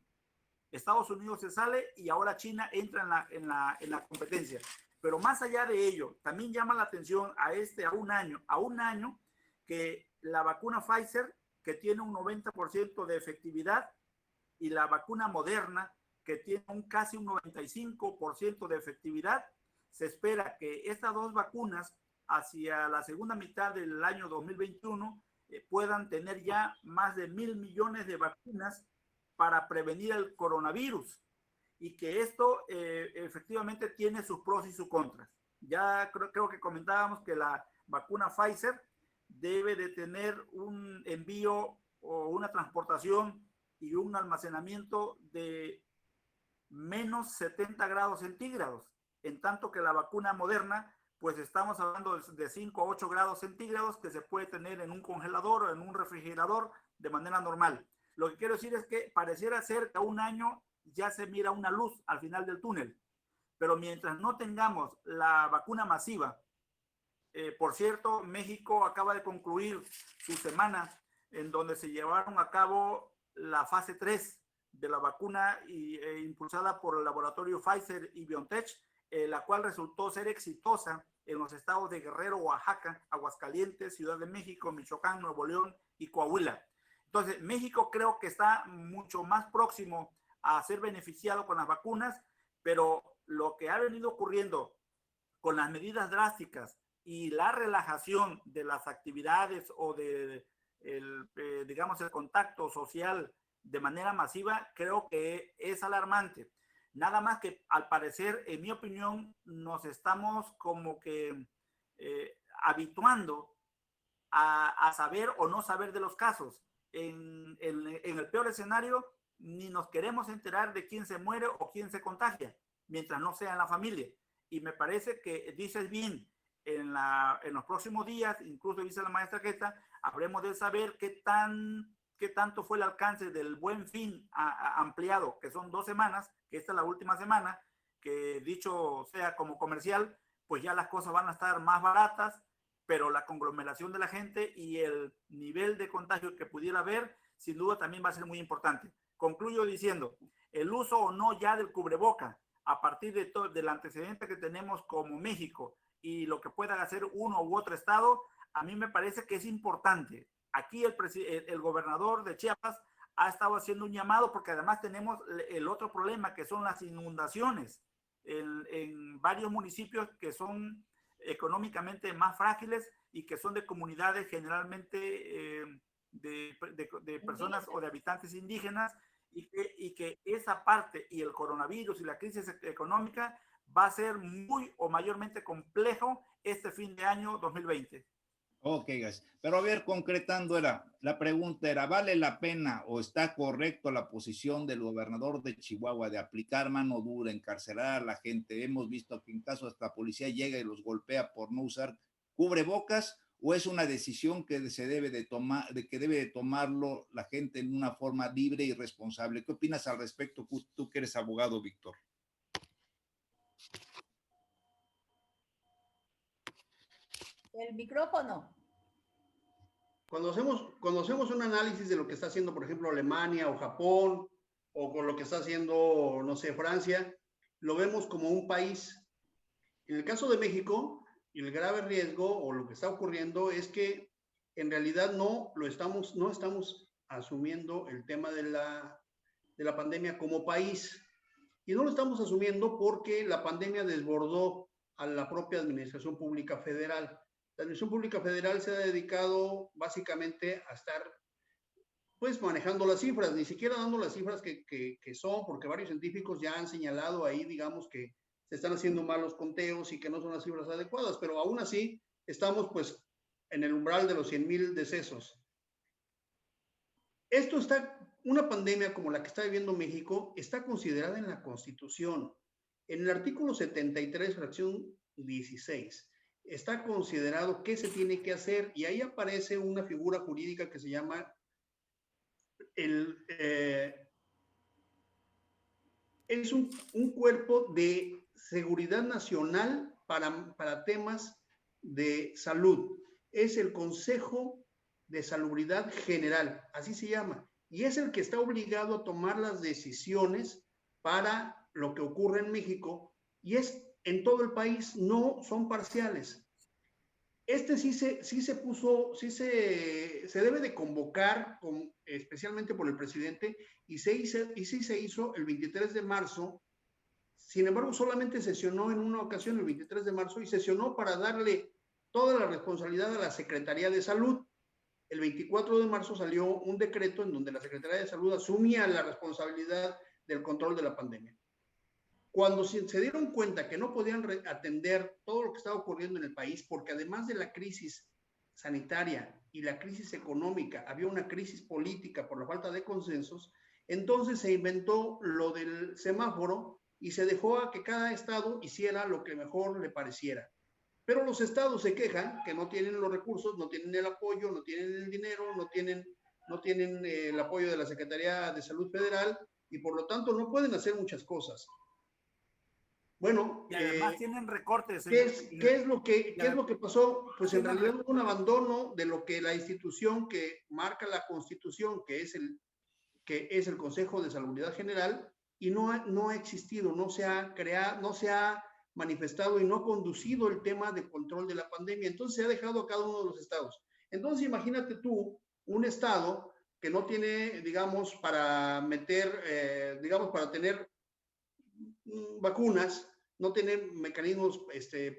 Estados Unidos se sale y ahora China entra en la competencia. Pero más allá de ello, también llama la atención a un año que la vacuna Pfizer, que tiene un 90% de efectividad, y la vacuna Moderna, que tiene casi un 95% de efectividad, se espera que estas dos vacunas hacia la segunda mitad del año 2021 puedan tener ya más de 1,000 millones de vacunas para prevenir el coronavirus, y que esto efectivamente tiene sus pros y sus contras. Ya creo que comentábamos que la vacuna Pfizer debe de tener un envío o una transportación y un almacenamiento de menos 70 grados centígrados, en tanto que la vacuna Moderna, pues estamos hablando de 5 a 8 grados centígrados que se puede tener en un congelador o en un refrigerador de manera normal. Lo que quiero decir es que pareciera ser que a un año ya se mira una luz al final del túnel, pero mientras no tengamos la vacuna masiva, por cierto, México acaba de concluir su semana en donde se llevaron a cabo la fase 3 de la vacuna impulsada por el laboratorio Pfizer y BioNTech, la cual resultó ser exitosa en los estados de Guerrero, Oaxaca, Aguascalientes, Ciudad de México, Michoacán, Nuevo León y Coahuila. Entonces, México creo que está mucho más próximo a ser beneficiado con las vacunas, pero lo que ha venido ocurriendo con las medidas drásticas y la relajación de las actividades o de digamos, el contacto social de manera masiva, creo que es alarmante. Nada más que, al parecer, en mi opinión, nos estamos como que habituando a saber o no saber de los casos. En el peor escenario, ni nos queremos enterar de quién se muere o quién se contagia, mientras no sea en la familia. Y me parece que dices bien, en los próximos días, incluso dice la maestra Queta, habremos de saber qué tanto fue el alcance del Buen Fin ampliado, que son 2 semanas, que esta es la última semana, que dicho sea como comercial, pues ya las cosas van a estar más baratas, pero la conglomeración de la gente y el nivel de contagio que pudiera haber, sin duda también va a ser muy importante. Concluyo diciendo, el uso o no ya del cubreboca, a partir del antecedente que tenemos como México y lo que pueda hacer uno u otro estado, a mí me parece que es importante. Aquí el gobernador de Chiapas ha estado haciendo un llamado, porque además tenemos el otro problema, que son las inundaciones en varios municipios que son económicamente más frágiles y que son de comunidades generalmente de personas o de habitantes indígenas, y que esa parte y el coronavirus y la crisis económica va a ser muy o mayormente complejo este fin de año 2020. Ok, guys. Pero a ver, concretando, la pregunta era, ¿vale la pena o está correcto la posición del gobernador de Chihuahua de aplicar mano dura, encarcelar a la gente? Hemos visto que en caso hasta la policía llega y los golpea por no usar cubrebocas, o es una decisión que se debe de tomar, que debe de tomarlo la gente en una forma libre y responsable. ¿Qué opinas al respecto, tú que eres abogado, Víctor? El micrófono. Cuando hacemos un análisis de lo que está haciendo, por ejemplo, Alemania o Japón, o con lo que está haciendo, no sé, Francia, lo vemos como un país. En el caso de México, el grave riesgo o lo que está ocurriendo es que en realidad no estamos asumiendo el tema de la pandemia como país. Y no lo estamos asumiendo porque la pandemia desbordó a la propia Administración Pública Federal. La Administración Pública Federal se ha dedicado básicamente a estar pues manejando las cifras, ni siquiera dando las cifras que son, porque varios científicos ya han señalado ahí, digamos, que se están haciendo malos conteos y que no son las cifras adecuadas, pero aún así estamos pues en el umbral de los 100,000 decesos. Una pandemia como la que está viviendo México está considerada en la Constitución. En el artículo 73, fracción 16, está considerado qué se tiene que hacer, y ahí aparece una figura jurídica que se llama es un cuerpo de seguridad nacional para temas de salud. Es el Consejo de Salubridad General, así se llama, y es el que está obligado a tomar las decisiones para lo que ocurre en México, y es en todo el país, no son parciales. Sí se debe de convocar, especialmente por el presidente, y sí se hizo el 23 de marzo. Sin embargo, solamente sesionó en una ocasión el 23 de marzo y sesionó para darle toda la responsabilidad a la Secretaría de Salud. El 24 de marzo salió un decreto en donde la Secretaría de Salud asumía la responsabilidad del control de la pandemia. Cuando se dieron cuenta que no podían atender todo lo que estaba ocurriendo en el país, porque además de la crisis sanitaria y la crisis económica, había una crisis política por la falta de consensos, entonces se inventó lo del semáforo y se dejó a que cada estado hiciera lo que mejor le pareciera. Pero los estados se quejan que no tienen los recursos, no tienen el apoyo, no tienen el dinero, no tienen el apoyo de la Secretaría de Salud Federal, y por lo tanto no pueden hacer muchas cosas. Bueno, y además tienen recortes. ¿Qué es lo que pasó? Pues en realidad hubo un abandono de lo que la institución que marca la Constitución, que es el Consejo de Salubridad General, y no ha existido, no se ha creado, no se ha manifestado y no ha conducido el tema de control de la pandemia. Entonces se ha dejado a cada uno de los estados. Entonces imagínate tú un estado que no tiene, digamos, para tener vacunas, no tiene mecanismos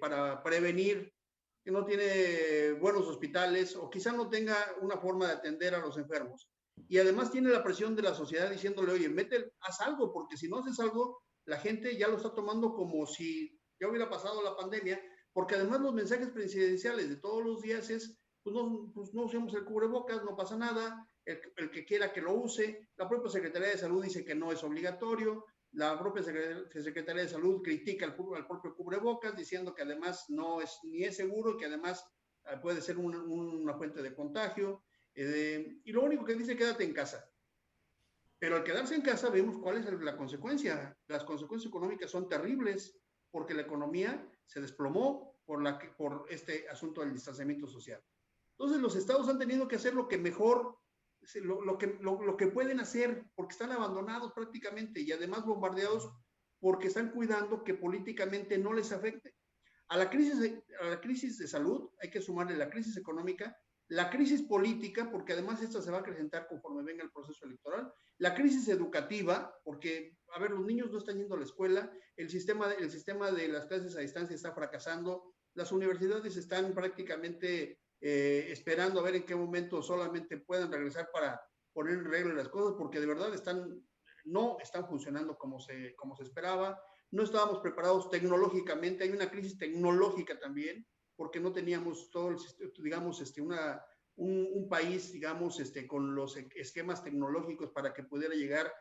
para prevenir, que no tiene buenos hospitales o quizá no tenga una forma de atender a los enfermos. Y además tiene la presión de la sociedad diciéndole, oye, haz algo, porque si no haces algo, la gente ya lo está tomando como si ya hubiera pasado la pandemia, porque además los mensajes presidenciales de todos los días es, pues no usemos el cubrebocas, no pasa nada, el que quiera que lo use. La propia Secretaría de Salud dice que no es obligatorio, la propia Secretaría de Salud critica al propio cubrebocas, diciendo que además ni es seguro, que además puede ser una fuente de contagio, y lo único que dice, quédate en casa. Pero al quedarse en casa vemos cuál es la consecuencia. Las consecuencias económicas son terribles, porque la economía se desplomó por este asunto del distanciamiento social. Entonces los estados han tenido que hacer lo que mejor, lo que pueden hacer, porque están abandonados prácticamente y además bombardeados porque están cuidando que políticamente no les afecte. A la crisis de salud hay que sumarle la crisis económica, la crisis política, porque además esta se va a acrecentar conforme venga el proceso electoral, la crisis educativa, porque, a ver, los niños no están yendo a la escuela, el sistema de las clases a distancia está fracasando, las universidades están prácticamente esperando a ver en qué momento solamente pueden regresar para poner en regla las cosas, porque de verdad no están funcionando como se esperaba, no estábamos preparados tecnológicamente, hay una crisis tecnológica también, porque no teníamos todo, digamos, un país, digamos, con los esquemas tecnológicos para que pudiera llegar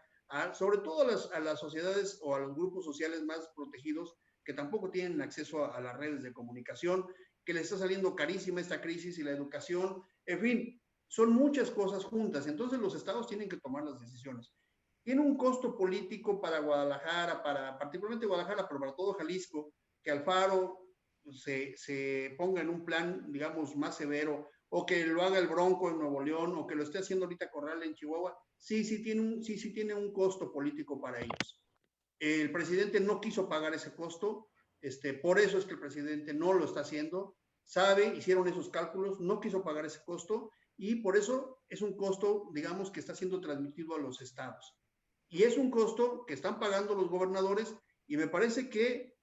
sobre todo a las sociedades o a los grupos sociales más protegidos, que tampoco tienen acceso a las redes de comunicación, que les está saliendo carísima esta crisis y la educación, en fin, son muchas cosas juntas. Entonces los estados tienen que tomar las decisiones. Tiene un costo político para Guadalajara, particularmente Guadalajara, pero para todo Jalisco, que Alfaro se ponga en un plan, digamos, más severo, o que lo haga el Bronco en Nuevo León, o que lo esté haciendo ahorita Corral en Chihuahua, sí tiene un costo político para ellos. El presidente no quiso pagar ese costo, por eso es que el presidente no lo está haciendo, hicieron esos cálculos, no quiso pagar ese costo, y por eso es un costo, digamos, que está siendo transmitido a los estados. Y es un costo que están pagando los gobernadores, y me parece que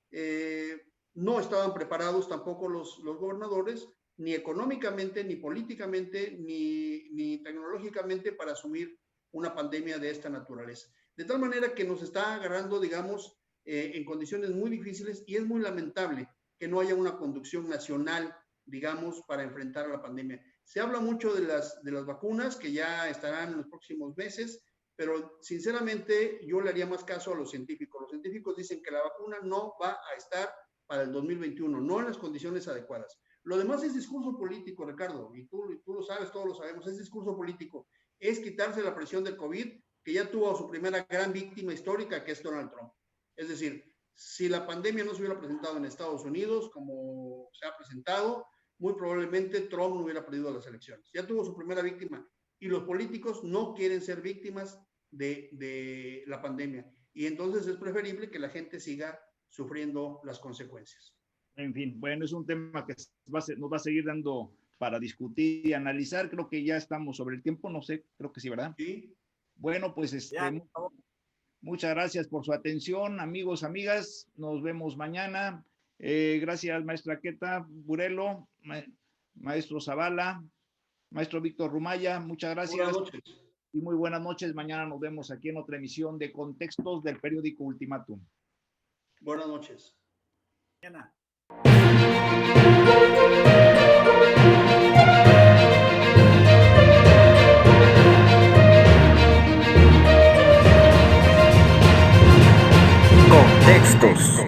no estaban preparados tampoco los gobernadores, ni económicamente, ni políticamente, ni tecnológicamente para asumir una pandemia de esta naturaleza. De tal manera que nos está agarrando, digamos, en condiciones muy difíciles, y es muy lamentable que no haya una conducción nacional, digamos, para enfrentar a la pandemia. Se habla mucho de las vacunas que ya estarán en los próximos meses, pero sinceramente yo le haría más caso a los científicos. Los científicos dicen que la vacuna no va a estar para el 2021, no en las condiciones adecuadas. Lo demás es discurso político, Ricardo, y tú lo sabes, todos lo sabemos, es discurso político. Es quitarse la presión del COVID, que ya tuvo a su primera gran víctima histórica, que es Donald Trump. Es decir, si la pandemia no se hubiera presentado en Estados Unidos, como se ha presentado, muy probablemente Trump no hubiera perdido las elecciones. Ya tuvo su primera víctima, y los políticos no quieren ser víctimas de la pandemia. Y entonces es preferible que la gente siga sufriendo las consecuencias. En fin, bueno, es un tema que nos va a seguir dando para discutir y analizar. Creo que ya estamos sobre el tiempo, no sé, creo que sí, ¿verdad? Sí. Bueno, pues muchas gracias por su atención, amigos, amigas. Nos vemos mañana. Gracias, maestra Queta Burelo, maestro Zavala, maestro Víctor Rumaya, muchas gracias. Buenas noches. Y muy buenas noches. Mañana nos vemos aquí en otra emisión de Contextos del periódico Ultimátum. Buenas noches. Mañana. Contextos.